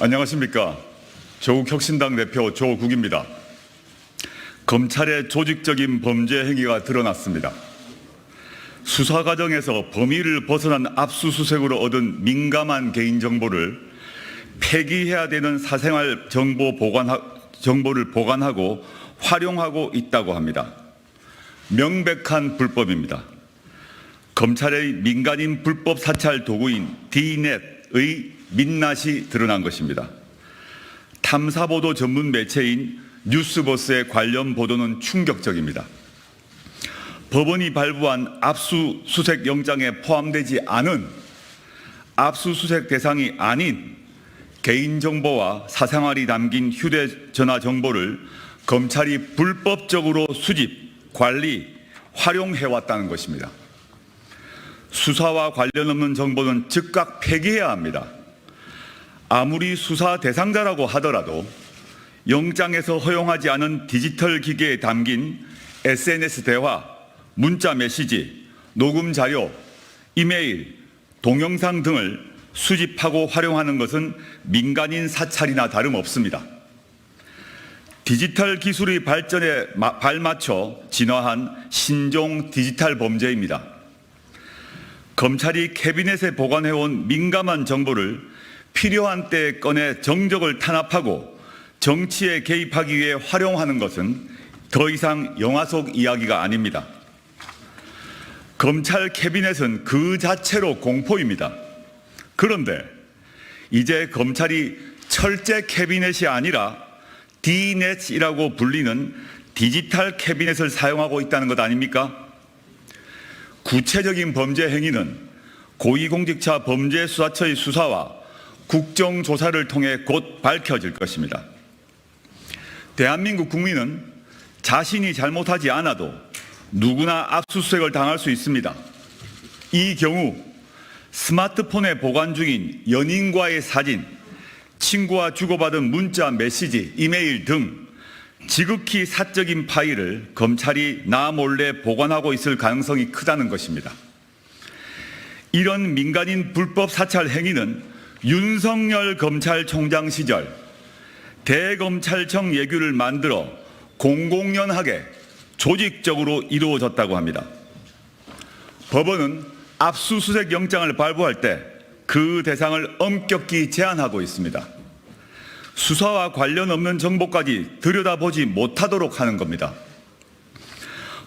안녕하십니까. 조국혁신당 대표 조국입니다. 검찰의 조직적인 범죄 행위가 드러났습니다. 수사 과정에서 범위를 벗어난 압수수색으로 얻은 민감한 개인정보를 폐기해야 되는 사생활 정보를 보관하고 활용하고 있다고 합니다. 명백한 불법입니다. 검찰의 민간인 불법 사찰 도구인 D넷의 민낯이 드러난 것입니다. 탐사보도 전문 매체인 뉴스버스의 관련 보도는 충격적입니다. 법원이 발부한 압수수색 영장에 포함되지 않은 압수수색 대상이 아닌 개인정보와 사생활이 담긴 휴대전화 정보를 검찰이 불법적으로 수집, 관리, 활용해왔다는 것입니다. 수사와 관련 없는 정보는 즉각 폐기해야 합니다. 아무리 수사 대상자라고 하더라도 영장에서 허용하지 않은 디지털 기기에 담긴 SNS 대화, 문자 메시지, 녹음 자료, 이메일, 동영상 등을 수집하고 활용하는 것은 민간인 사찰이나 다름없습니다. 디지털 기술의 발전에 발맞춰 진화한 신종 디지털 범죄입니다. 검찰이 캐비넷에 보관해온 민감한 정보를 필요한 때에 꺼내 정적을 탄압하고 정치에 개입하기 위해 활용하는 것은 더 이상 영화 속 이야기가 아닙니다. 검찰 캐비넷은 그 자체로 공포입니다. 그런데 이제 검찰이 철제 캐비넷이 아니라 D넷이라고 불리는 디지털 캐비넷을 사용하고 있다는 것 아닙니까? 구체적인 범죄 행위는 고위공직자 범죄수사처의 수사와 국정조사를 통해 곧 밝혀질 것입니다. 대한민국 국민은 자신이 잘못하지 않아도 누구나 압수수색을 당할 수 있습니다. 이 경우 스마트폰에 보관 중인 연인과의 사진, 친구와 주고받은 문자, 메시지, 이메일 등 지극히 사적인 파일을 검찰이 나 몰래 보관하고 있을 가능성이 크다는 것입니다. 이런 민간인 불법 사찰 행위는 윤석열 검찰총장 시절 대검찰청 예규를 만들어 공공연하게 조직적으로 이루어졌다고 합니다. 법원은 압수수색 영장을 발부할 때 그 대상을 엄격히 제한하고 있습니다. 수사와 관련 없는 정보까지 들여다보지 못하도록 하는 겁니다.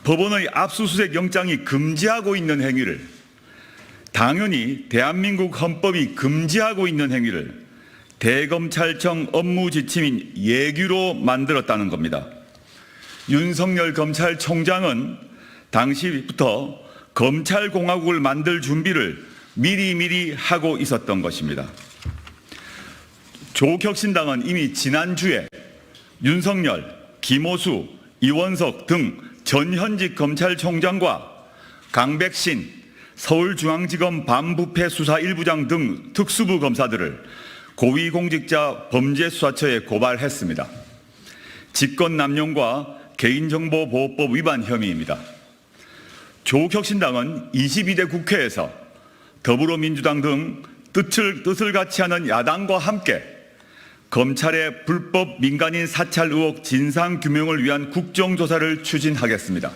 법원의 압수수색 영장이 금지하고 있는 행위를, 당연히 대한민국 헌법이 금지하고 있는 행위를 대검찰청 업무 지침인 예규로 만들었다는 겁니다. 윤석열 검찰총장은 당시부터 검찰공화국을 만들 준비를 미리미리 하고 있었던 것입니다. 조국혁신당은 이미 지난주에 윤석열, 김호수, 이원석 등 전현직 검찰총장과 강백신 서울중앙지검 반부패수사 1부장 등 특수부 검사들을 고위공직자 범죄수사처에 고발했습니다. 직권남용과 개인정보보호법 위반 혐의입니다. 조국혁신당은 22대 국회에서 더불어민주당 등 뜻을 같이 하는 야당과 함께 검찰의 불법 민간인 사찰 의혹 진상규명을 위한 국정조사를 추진하겠습니다.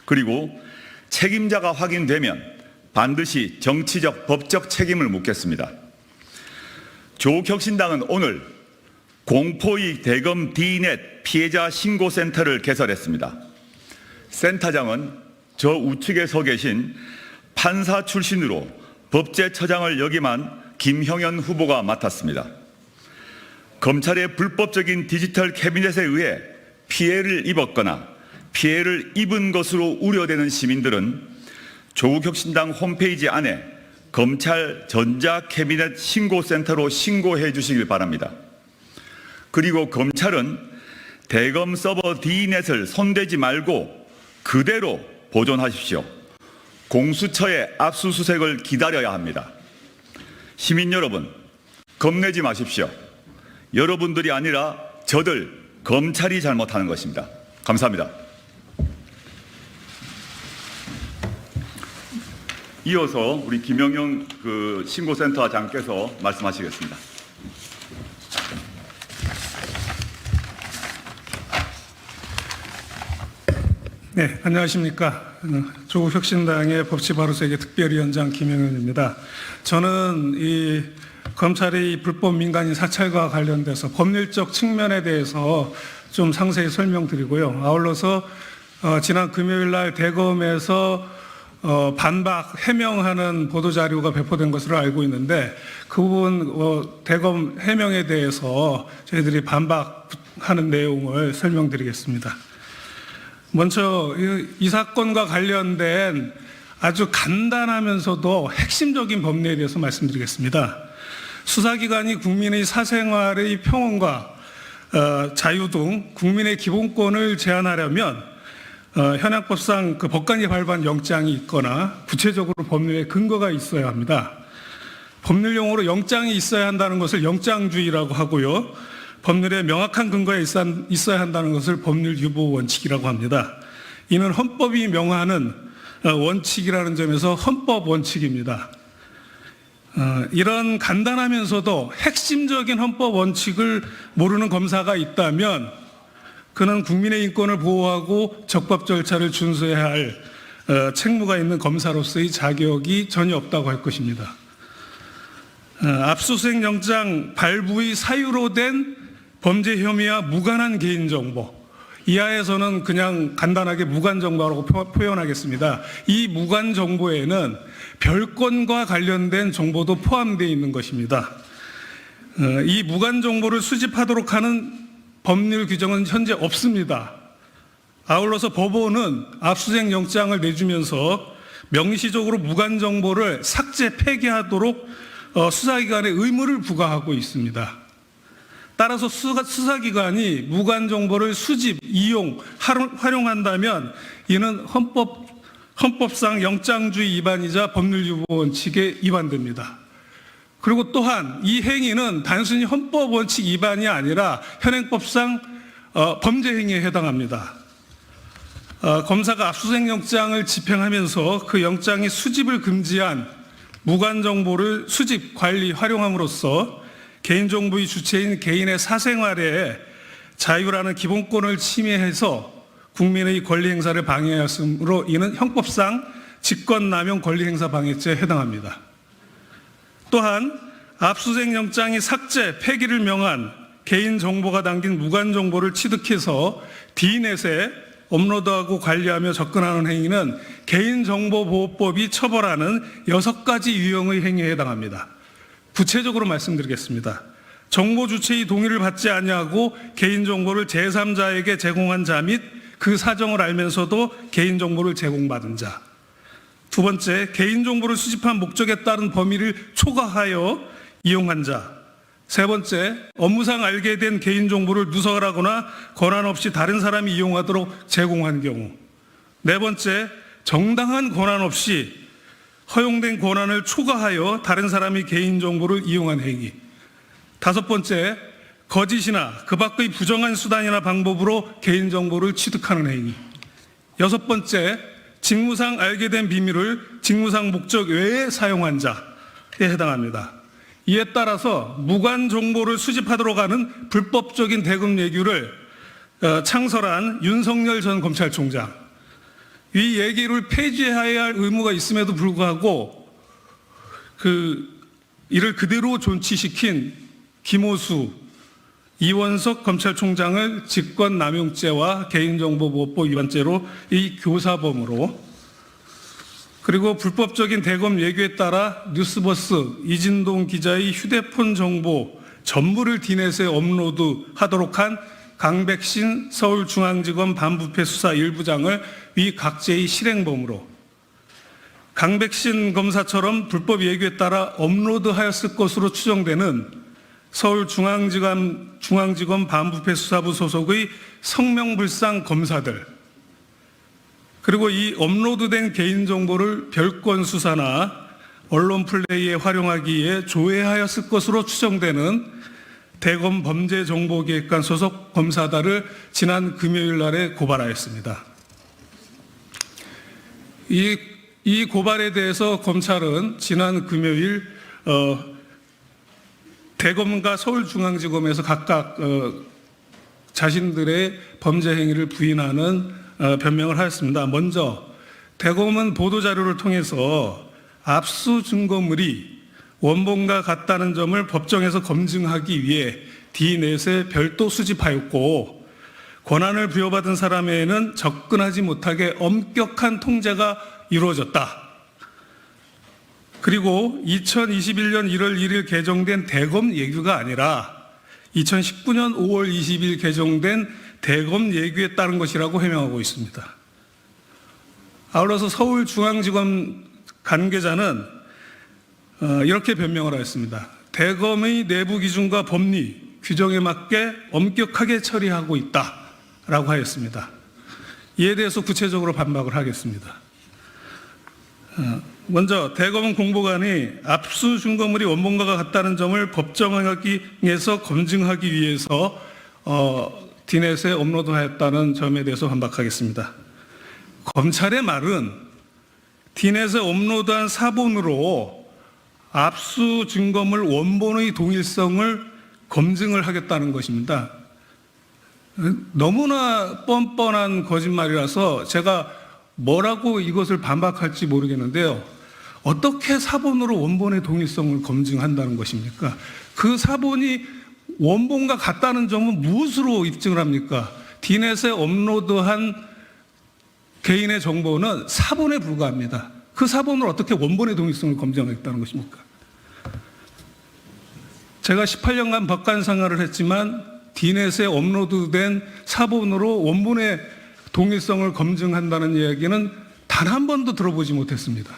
그리고 책임자가 확인되면 반드시 정치적, 법적 책임을 묻겠습니다. 조국혁신당은 오늘 공포의 대검 D넷 피해자 신고센터를 개설했습니다. 센터장은 저 우측에 서 계신 판사 출신으로 법제처장을 역임한 김형현 후보가 맡았습니다. 검찰의 불법적인 디지털 캐비넷에 의해 피해를 입었거나 피해를 입은 것으로 우려되는 시민들은 조국혁신당 홈페이지 안에 검찰 전자캐비넷 신고센터로 신고해 주시길 바랍니다. 그리고 검찰은 대검 서버 D넷을 손대지 말고 그대로 보존하십시오. 공수처의 압수수색을 기다려야 합니다. 시민 여러분, 겁내지 마십시오. 여러분들이 아니라 저들, 검찰이 잘못하는 것입니다. 감사합니다. 이어서 우리 김영영 신고센터장께서 말씀하시겠습니다. 네, 안녕하십니까. 조국혁신당의 법치바로세계 특별위원장 김영현입니다. 저는 이 검찰의 불법 민간인 사찰과 관련돼서 법률적 측면에 대해서 좀 상세히 설명드리고요. 아울러서 지난 금요일 날 대검에서 반박 해명하는 보도자료가 배포된 것으로 알고 있는데 그 부분 대검 해명에 대해서 저희들이 반박하는 내용을 설명드리겠습니다. 먼저 이 사건과 관련된 아주 간단하면서도 핵심적인 법리에 대해서 말씀드리겠습니다. 수사기관이 국민의 사생활의 평온과 자유 등 국민의 기본권을 제한하려면 현행법상 그 법관이 발부한 영장이 있거나 구체적으로 법률에 근거가 있어야 합니다. 법률 용어로 영장이 있어야 한다는 것을 영장주의라고 하고요. 법률에 명확한 근거가 있어야 한다는 것을 법률 유보 원칙이라고 합니다. 이는 헌법이 명하는 원칙이라는 점에서 헌법 원칙입니다. 이런 간단하면서도 핵심적인 헌법 원칙을 모르는 검사가 있다면 그는 국민의 인권을 보호하고 적법 절차를 준수해야 할 책무가 있는 검사로서의 자격이 전혀 없다고 할 것입니다. 압수수색 영장 발부의 사유로 된 범죄 혐의와 무관한 개인정보, 이하에서는 그냥 간단하게 무관정보라고 표현하겠습니다. 이 무관정보에는 별건과 관련된 정보도 포함되어 있는 것입니다. 이 무관정보를 수집하도록 하는 법률 규정은 현재 없습니다. 아울러서 법원은 압수수색 영장을 내주면서 명시적으로 무관정보를 삭제, 폐기하도록 수사기관에 의무를 부과하고 있습니다. 따라서 수사기관이 무관정보를 수집, 이용, 활용한다면 이는 헌법상 영장주의 위반이자 법률유보 원칙에 위반됩니다. 그리고 또한 이 행위는 단순히 헌법 원칙 위반이 아니라 현행법상 범죄 행위에 해당합니다. 검사가 압수수색 영장을 집행하면서 그 영장의 수집을 금지한 무관정보를 수집, 관리, 활용함으로써 개인정보의 주체인 개인의 사생활에 자유라는 기본권을 침해해서 국민의 권리 행사를 방해하였으므로 이는 형법상 직권남용 권리행사 방해죄에 해당합니다. 또한 압수수색 영장이 삭제, 폐기를 명한 개인정보가 담긴 무관정보를 취득해서 디넷에 업로드하고 관리하며 접근하는 행위는 개인정보보호법이 처벌하는 6가지 유형의 행위에 해당합니다. 구체적으로 말씀드리겠습니다. 정보 주체의 동의를 받지 아니하고 개인정보를 제3자에게 제공한 자 및 그 사정을 알면서도 개인정보를 제공받은 자. 두 번째, 개인정보를 수집한 목적에 따른 범위를 초과하여 이용한 자. 세 번째, 업무상 알게 된 개인정보를 누설하거나 권한 없이 다른 사람이 이용하도록 제공한 경우. 네 번째, 정당한 권한 없이 허용된 권한을 초과하여 다른 사람의 개인정보를 이용한 행위. 다섯 번째, 거짓이나 그 밖의 부정한 수단이나 방법으로 개인정보를 취득하는 행위. 여섯 번째, 직무상 알게 된 비밀을 직무상 목적 외에 사용한 자에 해당합니다. 이에 따라서 무관 정보를 수집하도록 하는 불법적인 대금 예규를 창설한 윤석열 전 검찰총장, 이 얘기를 폐지해야 할 의무가 있음에도 불구하고 이를 그대로 존치시킨 김호수, 이원석 검찰총장을 직권남용죄와 개인정보보호법 위반죄로 이 교사범으로, 그리고 불법적인 대검 예규에 따라 뉴스버스 이진동 기자의 휴대폰 정보 전부를 디넷에 업로드하도록 한 강백신 서울중앙지검 반부패 수사 1부장을 위각죄의 실행범으로, 강백신 검사처럼 불법 예규에 따라 업로드하였을 것으로 추정되는 서울중앙지검 반부패 수사부 소속의 성명불상 검사들, 그리고 이 업로드된 개인정보를 별건 수사나 언론 플레이에 활용하기 위해 조회하였을 것으로 추정되는 대검 범죄정보기획관 소속 검사들을 지난 금요일 날에 고발하였습니다. 이 고발에 대해서 검찰은 지난 금요일 대검과 서울중앙지검에서 각각 자신들의 범죄 행위를 부인하는 변명을 하였습니다. 먼저 대검은 보도자료를 통해서 압수 증거물이 원본과 같다는 점을 법정에서 검증하기 위해 D넷에 별도 수집하였고, 권한을 부여받은 사람에게는 접근하지 못하게 엄격한 통제가 이루어졌다. 그리고 2021년 1월 1일 개정된 대검 예규가 아니라 2019년 5월 20일 개정된 대검 예규에 따른 것이라고 해명하고 있습니다. 아울러서 서울중앙지검 관계자는 이렇게 변명을 하였습니다. 대검의 내부 기준과 법리, 규정에 맞게 엄격하게 처리하고 있다라고 하였습니다. 이에 대해서 구체적으로 반박을 하겠습니다. 먼저 대검 공보관이 압수 증거물이 원본과 같다는 점을 법정에서 검증하기 위해서 D넷에 업로드하였다는 점에 대해서 반박하겠습니다. 검찰의 말은 D넷에 업로드한 사본으로 압수 증거물 원본의 동일성을 검증을 하겠다는 것입니다. 너무나 뻔뻔한 거짓말이라서 제가 뭐라고 이것을 반박할지 모르겠는데요. 어떻게 사본으로 원본의 동일성을 검증한다는 것입니까? 그 사본이 원본과 같다는 점은 무엇으로 입증을 합니까? D넷에 업로드한 개인의 정보는 사본에 불과합니다. 그 사본을 어떻게 원본의 동일성을 검증하겠다는 것입니까? 제가 18년간 법관 생활을 했지만 D넷에 업로드된 사본으로 원본의 동일성을 검증한다는 이야기는 단 한 번도 들어보지 못했습니다.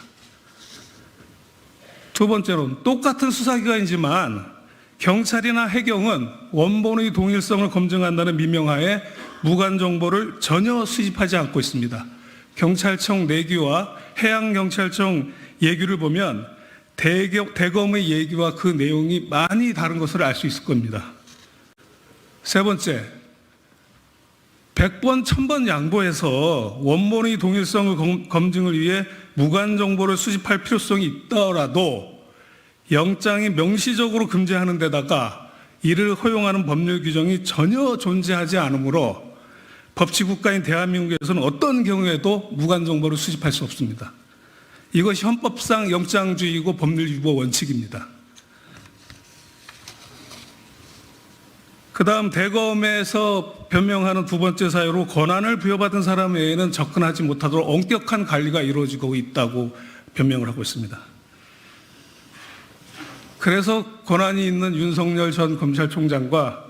두 번째로는 똑같은 수사기관이지만 경찰이나 해경은 원본의 동일성을 검증한다는 미명하에 무관 정보를 전혀 수집하지 않고 있습니다. 경찰청 내규와 해양경찰청 예규를 보면 대검의 예규와 그 내용이 많이 다른 것을 알 수 있을 겁니다. 세 번째, 100번, 1000번 양보해서 원본의 동일성을 검증을 위해 무관 정보를 수집할 필요성이 있더라도 영장이 명시적으로 금지하는 데다가 이를 허용하는 법률 규정이 전혀 존재하지 않으므로 법치국가인 대한민국에서는 어떤 경우에도 무관 정보를 수집할 수 없습니다. 이것이 헌법상 영장주의이고 법률유보 원칙입니다. 그 다음 대검에서 변명하는 두 번째 사유로 권한을 부여받은 사람 외에는 접근하지 못하도록 엄격한 관리가 이루어지고 있다고 변명을 하고 있습니다. 그래서 권한이 있는 윤석열 전 검찰총장과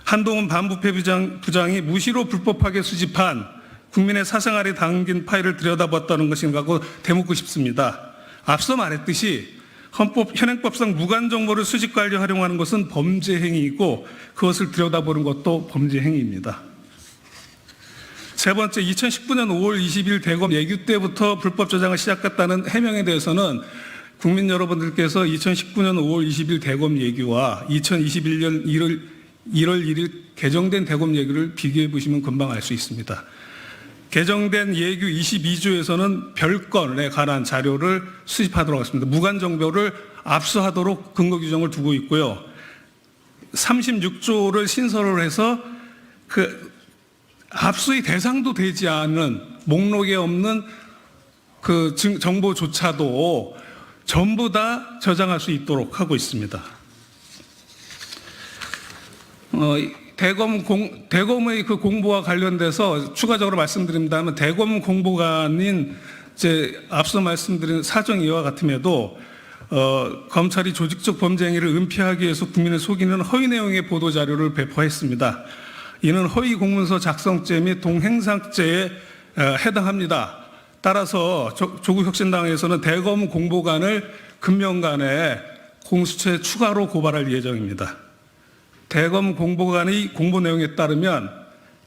한동훈 반부패 부장이 무시로 불법하게 수집한 국민의 사생활에 담긴 파일을 들여다봤다는 것인가고 되묻고 싶습니다. 앞서 말했듯이 현행법상 무관 정보를 수집 관리 활용하는 것은 범죄 행위이고 그것을 들여다보는 것도 범죄 행위입니다. 세 번째, 2019년 5월 20일 대검 예규 때부터 불법 저장을 시작했다는 해명에 대해서는 국민 여러분들께서 2019년 5월 20일 대검 예규와 2021년 1월 1일 개정된 대검 예규를 비교해 보시면 금방 알 수 있습니다. 개정된 예규 22조에서는 별건에 관한 자료를 수집하도록 했습니다. 무관 정보를 압수하도록 근거 규정을 두고 있고요. 36조를 신설을 해서 그 압수의 대상도 되지 않은 목록에 없는 그 정보조차도 전부 다 저장할 수 있도록 하고 있습니다. 대검의 그 공보와 관련돼서 추가적으로 말씀드린다면 대검 공보관인 앞서 말씀드린 사정 이와 같음에도 검찰이 조직적 범죄 행위를 은폐하기 위해서 국민을 속이는 허위 내용의 보도 자료를 배포했습니다. 이는 허위 공문서 작성죄 및 동행상죄에 해당합니다. 따라서 조국혁신당에서는 대검 공보관을 금년간에 공수처에 추가로 고발할 예정입니다. 대검 공보관의 공보 내용에 따르면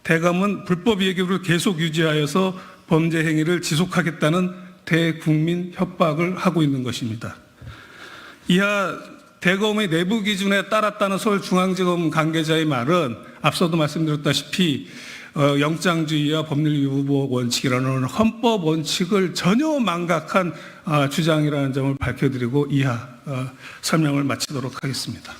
대검은 불법 예규를 계속 유지하여서 범죄 행위를 지속하겠다는 대국민 협박을 하고 있는 것입니다. 이하 대검의 내부 기준에 따랐다는 서울중앙지검 관계자의 말은 앞서도 말씀드렸다시피 영장주의와 법률유보 원칙이라는 헌법 원칙을 전혀 망각한 주장이라는 점을 밝혀드리고 이하 설명을 마치도록 하겠습니다.